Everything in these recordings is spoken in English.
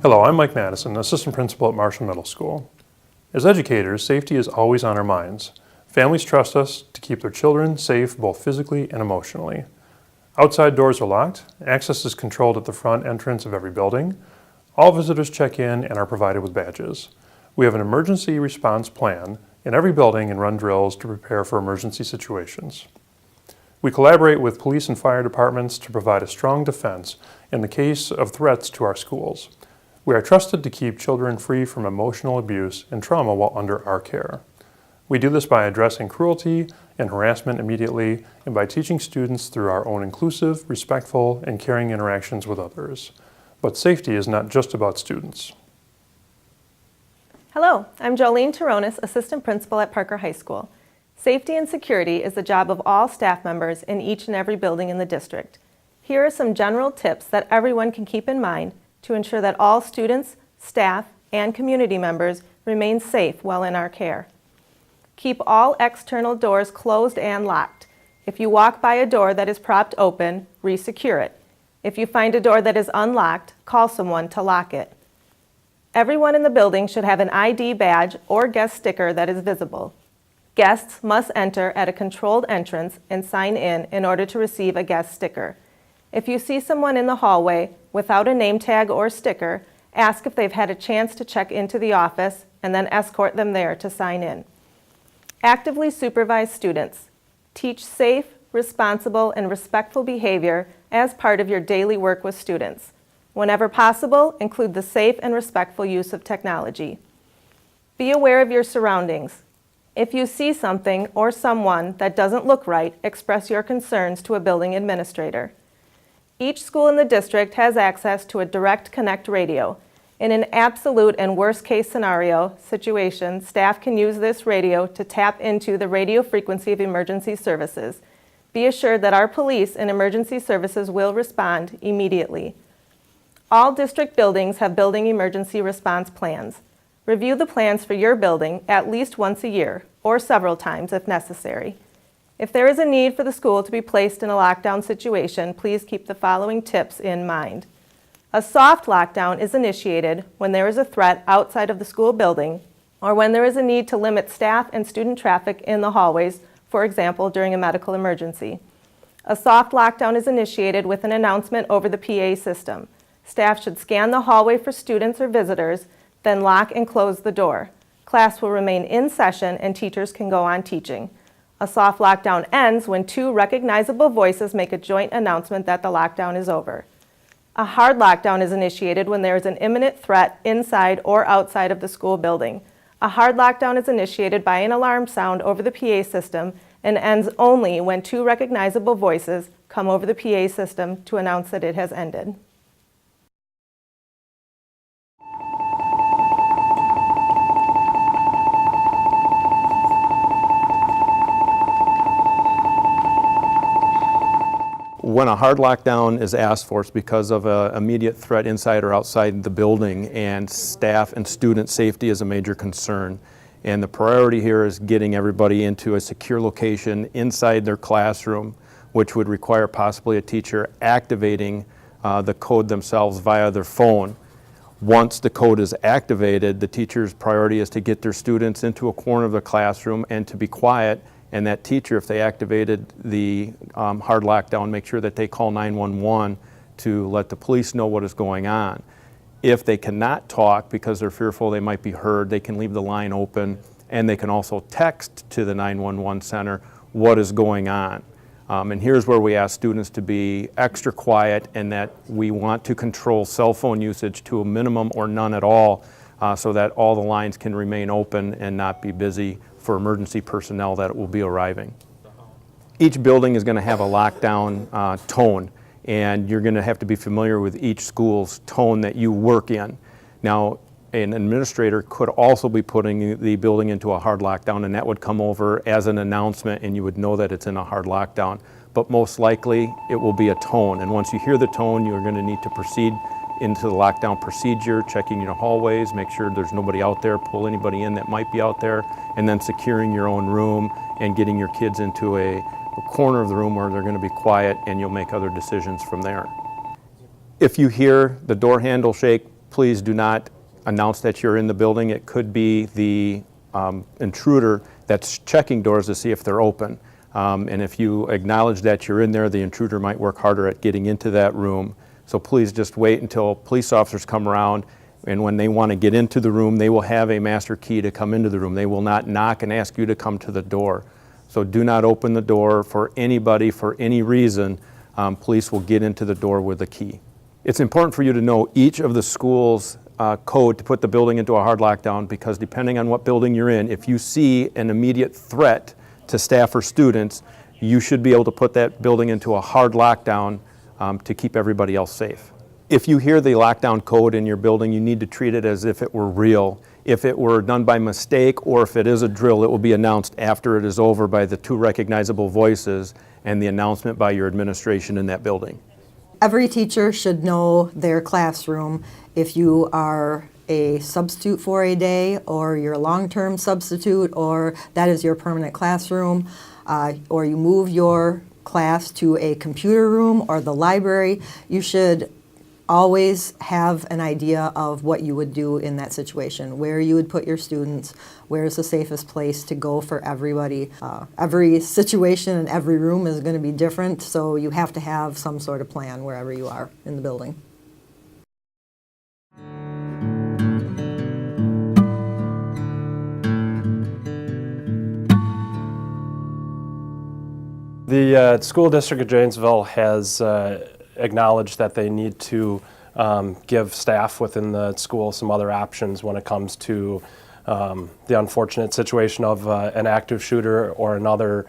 Hello, I'm Mike Madison, Assistant Principal at Marshall Middle School. As educators, safety is always on our minds. Families trust us to keep their children safe both physically and emotionally. Outside doors are locked, access is controlled at the front entrance of every building. All visitors check in and are provided with badges. We have an emergency response plan in every building and run drills to prepare for emergency situations. We collaborate with police and fire departments to provide a strong defense in the case of threats to our schools. We are trusted to keep children free from emotional abuse and trauma while under our care. We do this by addressing cruelty and harassment immediately and by teaching students through our own inclusive, respectful, and caring interactions with others. But safety is not just about students. Hello, I'm Jolene Taronis, Assistant Principal at Parker High School. Safety and security is the job of all staff members in each and every building in the district. Here are some general tips that everyone can keep in mind to ensure that all students, staff, and community members remain safe while in our care. Keep all external doors closed and locked. If you walk by a door that is propped open, re-secure it. If you find a door that is unlocked, call someone to lock it. Everyone in the building should have an ID badge or guest sticker that is visible. Guests must enter at a controlled entrance and sign in order to receive a guest sticker. If you see someone in the hallway without a name tag or sticker, ask if they've had a chance to check into the office and then escort them there to sign in. Actively supervise students. Teach safe, responsible, and respectful behavior as part of your daily work with students. Whenever possible, include the safe and respectful use of technology. Be aware of your surroundings. If you see something or someone that doesn't look right, express your concerns to a building administrator. Each school in the district has access to a direct connect radio. In an absolute and worst case scenario situation, staff can use this radio to tap into the radio frequency of emergency services. Be assured that our police and emergency services will respond immediately. All district buildings have building emergency response plans. Review the plans for your building at least once a year, or several times if necessary. If there is a need for the school to be placed in a lockdown situation, please keep the following tips in mind. A soft lockdown is initiated when there is a threat outside of the school building or when there is a need to limit staff and student traffic in the hallways, for example, during a medical emergency. A soft lockdown is initiated with an announcement over the PA system. Staff should scan the hallway for students or visitors, then lock and close the door. Class will remain in session and teachers can go on teaching. A soft lockdown ends when two recognizable voices make a joint announcement that the lockdown is over. A hard lockdown is initiated when there is an imminent threat inside or outside of the school building. A hard lockdown is initiated by an alarm sound over the PA system and ends only when two recognizable voices come over the PA system to announce that it has ended. When a hard lockdown is asked for, it's because of an immediate threat inside or outside the building, and staff and student safety is a major concern. And the priority here is getting everybody into a secure location inside their classroom, which would require possibly a teacher activating the code themselves via their phone. Once the code is activated, the teacher's priority is to get their students into a corner of the classroom and to be quiet. And that teacher, if they activated the hard lockdown, make sure that they call 911 to let the police know what is going on. If they cannot talk because they're fearful they might be heard, they can leave the line open, and they can also text to the 911 center what is going on. And here's where we ask students to be extra quiet, and that we want to control cell phone usage to a minimum or none at all, so that all the lines can remain open and not be busy for emergency personnel that will be arriving. Each building is going to have a lockdown tone, and you're going to have to be familiar with each school's tone that you work in. Now, an administrator could also be putting the building into a hard lockdown, and that would come over as an announcement, and you would know that it's in a hard lockdown. But most likely, it will be a tone, and once you hear the tone, you're going to need to proceed into the lockdown procedure, checking your hallways, make sure there's nobody out there, pull anybody in that might be out there, and then securing your own room and getting your kids into a corner of the room where they're going to be quiet, and you'll make other decisions from there. If you hear the door handle shake, please do not announce that you're in the building. It could be the intruder that's checking doors to see if they're open. And if you acknowledge that you're in there, the intruder might work harder at getting into that room. So please just wait until police officers come around, and when they want to get into the room, they will have a master key to come into the room. They will not knock and ask you to come to the door. So do not open the door for anybody for any reason. Police will get into the door with a key. It's important for you to know each of the school's code to put the building into a hard lockdown, because depending on what building you're in, if you see an immediate threat to staff or students, you should be able to put that building into a hard lockdown to keep everybody else safe. If you hear the lockdown code in your building, you need to treat it as if it were real. If it were done by mistake, or if it is a drill, it will be announced after it is over by the two recognizable voices and the announcement by your administration in that building. Every teacher should know their classroom. If you are a substitute for a day, or you're a long-term substitute, or that is your permanent classroom, or you move your class to a computer room or the library, you should always have an idea of what you would do in that situation, where you would put your students, where's the safest place to go for everybody. Every situation and every room is going to be different, so you have to have some sort of plan wherever you are in the building. The school district of Janesville has acknowledged that they need to give staff within the school some other options when it comes to the unfortunate situation of an active shooter or another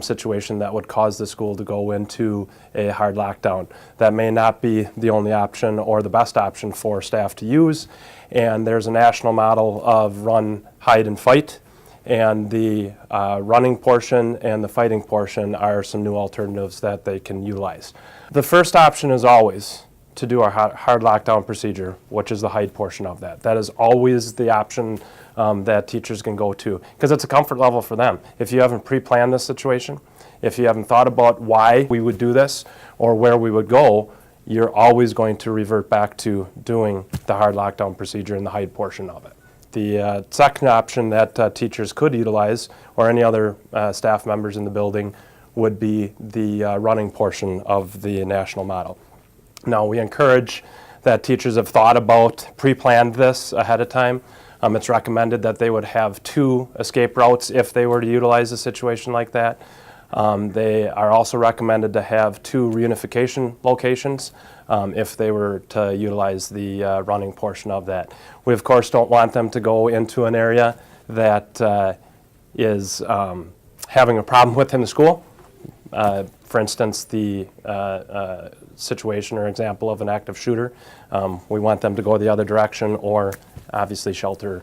situation that would cause the school to go into a hard lockdown. That may not be the only option or the best option for staff to use, and there's a national model of run, hide, and fight. And the running portion and the fighting portion are some new alternatives that they can utilize. The first option is always to do our hard lockdown procedure, which is the hide portion of that. That is always the option that teachers can go to, because it's a comfort level for them. If you haven't pre-planned this situation, if you haven't thought about why we would do this or where we would go, you're always going to revert back to doing the hard lockdown procedure and the hide portion of it. The second option that teachers could utilize, or any other staff members in the building, would be the running portion of the national model. Now, we encourage that teachers have thought about, pre-planned this ahead of time. It's recommended that they would have 2 escape routes if they were to utilize a situation like that. They are also recommended to have 2 reunification locations if they were to utilize the running portion of that. We, of course, don't want them to go into an area that is having a problem within the school. For instance, the situation or example of an active shooter. We want them to go the other direction, or obviously shelter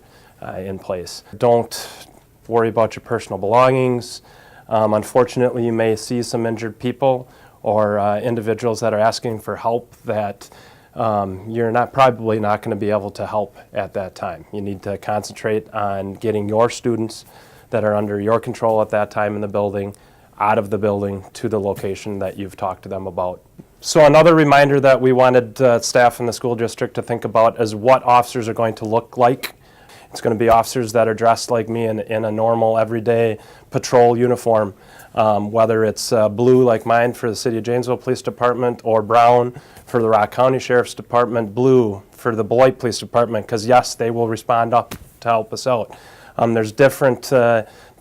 in place. Don't worry about your personal belongings. Unfortunately, you may see some injured people or individuals that are asking for help that you're probably not going to be able to help at that time. You need to concentrate on getting your students that are under your control at that time in the building out of the building to the location that you've talked to them about. So another reminder that we wanted staff in the school district to think about is what officers are going to look like. It's going to be officers that are dressed like me in a normal, everyday patrol uniform, whether it's blue like mine for the City of Janesville Police Department, or brown for the Rock County Sheriff's Department, blue for the Beloit Police Department, because yes, they will respond up to help us out.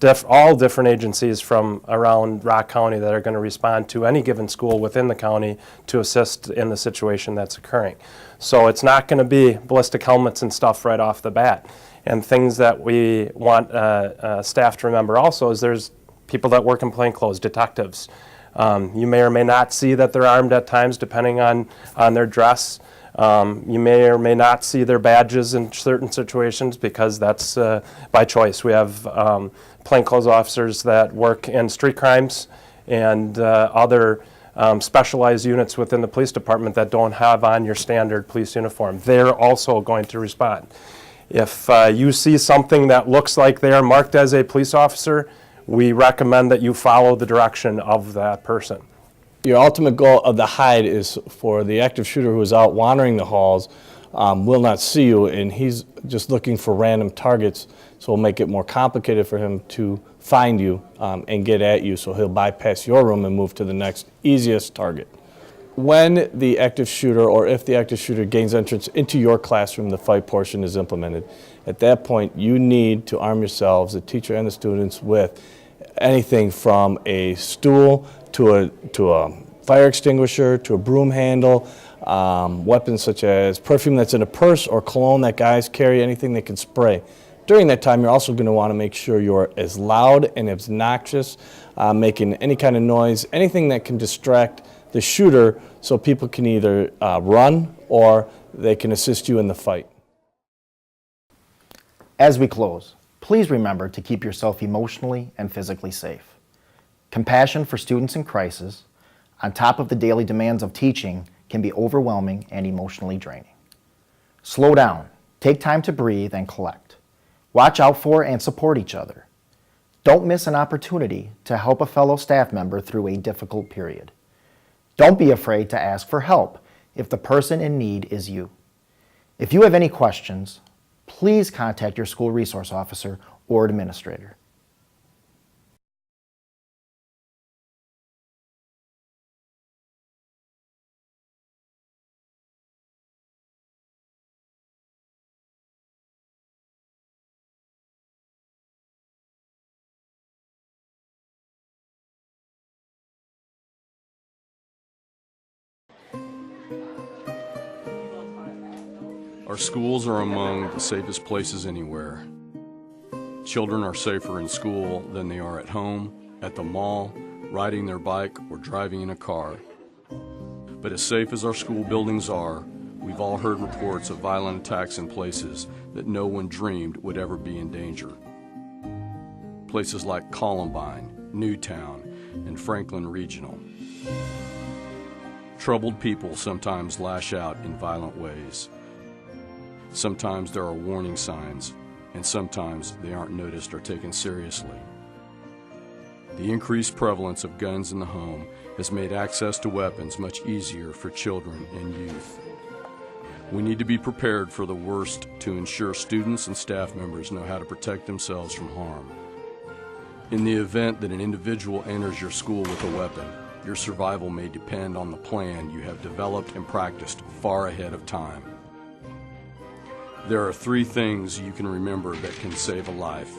There's all different agencies from around Rock County that are going to respond to any given school within the county to assist in the situation that's occurring. So it's not going to be ballistic helmets and stuff right off the bat. And things that we want staff to remember also is there's people that work in plainclothes, detectives. You may or may not see that they're armed at times depending on their dress. You may or may not see their badges in certain situations because that's by choice. We have plainclothes officers that work in street crimes and other specialized units within the police department that don't have on your standard police uniform. They're also going to respond. If you see something that looks like they are marked as a police officer, we recommend that you follow the direction of that person. Your ultimate goal of the hide is for the active shooter who is out wandering the halls will not see you, and he's just looking for random targets, so it'll make it more complicated for him to find you and get at you, so he'll bypass your room and move to the next easiest target. When the active shooter, or if the active shooter gains entrance into your classroom, the fight portion is implemented. At that point, you need to arm yourselves, the teacher and the students, with anything from a stool to a fire extinguisher to a broom handle, weapons such as perfume that's in a purse or cologne that guys carry, anything they can spray. During that time, you're also going to want to make sure you're as loud and obnoxious, making any kind of noise, anything that can distract the shooter so people can either run or they can assist you in the fight. As we close, please remember to keep yourself emotionally and physically safe. Compassion for students in crisis, on top of the daily demands of teaching, can be overwhelming and emotionally draining. Slow down, take time to breathe and collect. Watch out for and support each other. Don't miss an opportunity to help a fellow staff member through a difficult period. Don't be afraid to ask for help if the person in need is you. If you have any questions, please contact your school resource officer or administrator. Our schools are among the safest places anywhere. Children are safer in school than they are at home, at the mall, riding their bike, or driving in a car. But as safe as our school buildings are, we've all heard reports of violent attacks in places that no one dreamed would ever be in danger. Places like Columbine, Newtown, and Franklin Regional. Troubled people sometimes lash out in violent ways. Sometimes there are warning signs, and sometimes they aren't noticed or taken seriously. The increased prevalence of guns in the home has made access to weapons much easier for children and youth. We need to be prepared for the worst to ensure students and staff members know how to protect themselves from harm. In the event that an individual enters your school with a weapon, your survival may depend on the plan you have developed and practiced far ahead of time. There are 3 things you can remember that can save a life.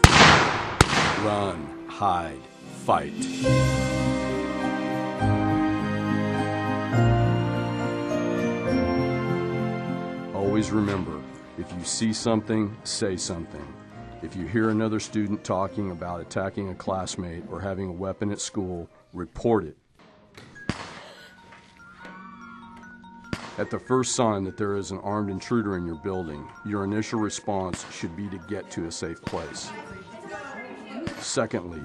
Run, hide, fight. Always remember, if you see something, say something. If you hear another student talking about attacking a classmate or having a weapon at school, report it. At the first sign that there is an armed intruder in your building, your initial response should be to get to a safe place. Secondly,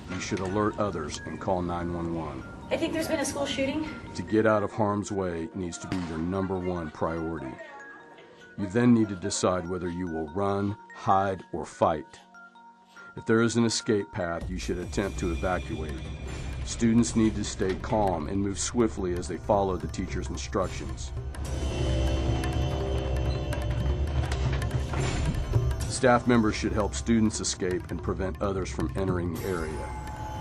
you should alert others and call 911. I think there's been a school shooting. To get out of harm's way needs to be your #1 priority. You then need to decide whether you will run, hide, or fight. If there is an escape path, you should attempt to evacuate. Students need to stay calm and move swiftly as they follow the teacher's instructions. Staff members should help students escape and prevent others from entering the area.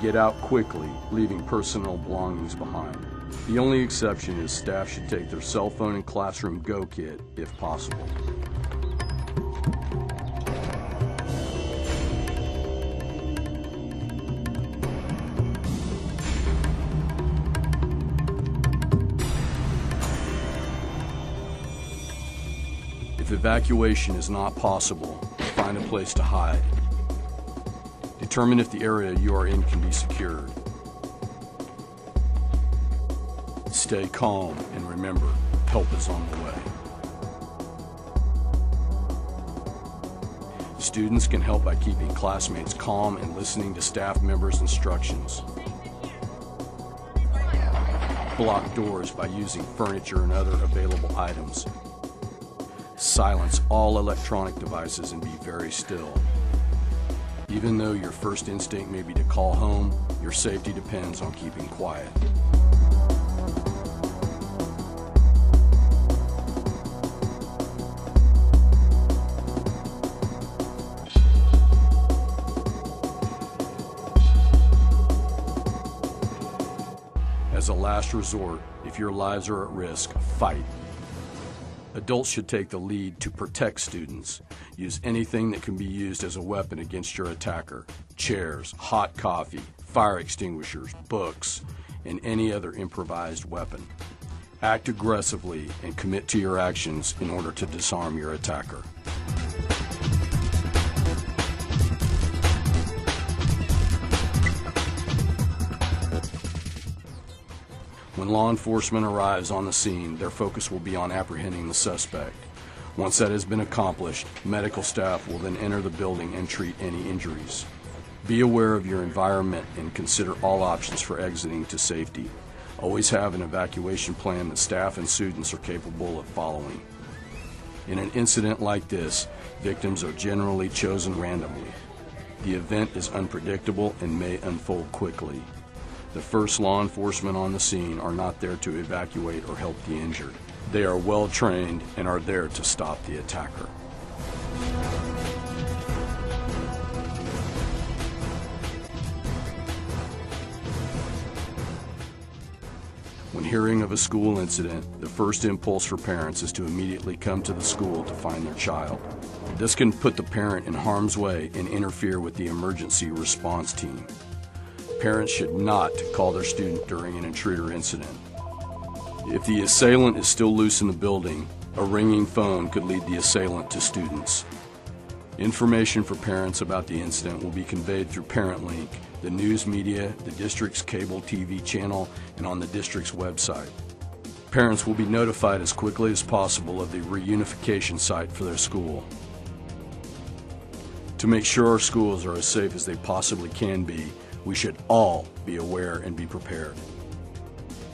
Get out quickly, leaving personal belongings behind. The only exception is staff should take their cell phone and classroom go kit if possible. If evacuation is not possible, find a place to hide. Determine if the area you are in can be secured. Stay calm and remember, help is on the way. Students can help by keeping classmates calm and listening to staff members' instructions. Block doors by using furniture and other available items. Silence all electronic devices and be very still. Even though your first instinct may be to call home, your safety depends on keeping quiet. As a last resort, if your lives are at risk, fight. Adults should take the lead to protect students. Use anything that can be used as a weapon against your attacker. Chairs, hot coffee, fire extinguishers, books, and any other improvised weapon. Act aggressively and commit to your actions in order to disarm your attacker. When law enforcement arrives on the scene, their focus will be on apprehending the suspect. Once that has been accomplished, medical staff will then enter the building and treat any injuries. Be aware of your environment and consider all options for exiting to safety. Always have an evacuation plan that staff and students are capable of following. In an incident like this, victims are generally chosen randomly. The event is unpredictable and may unfold quickly. The first law enforcement on the scene are not there to evacuate or help the injured. They are well trained and are there to stop the attacker. When hearing of a school incident, the first impulse for parents is to immediately come to the school to find their child. This can put the parent in harm's way and interfere with the emergency response team. Parents should not call their student during an intruder incident. If the assailant is still loose in the building, a ringing phone could lead the assailant to students. Information for parents about the incident will be conveyed through ParentLink, the news media, the district's cable TV channel, and on the district's website. Parents will be notified as quickly as possible of the reunification site for their school. To make sure our schools are as safe as they possibly can be, we should all be aware and be prepared.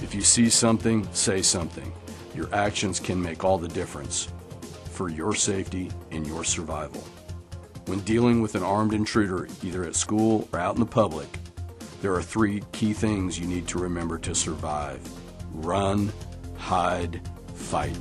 If you see something, say something. Your actions can make all the difference for your safety and your survival. When dealing with an armed intruder, either at school or out in the public, there are 3 key things you need to remember to survive. Run, hide, fight.